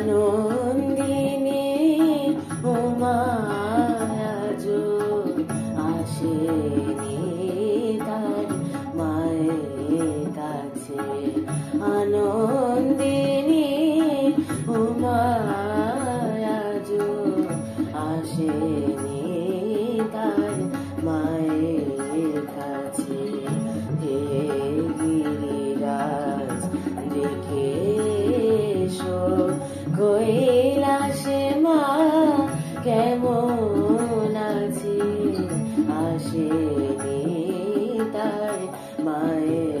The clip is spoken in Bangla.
আনন্দিনী উমা আজো আসেনি তার মায়ের কাছে। আনন্দিনী উমা আজো আসেনি তার মায়ের কাছে। হে গিরিরাজ দেখে এসো কৈলাসে মা কেমন আছে, আসেনি তার মায়ের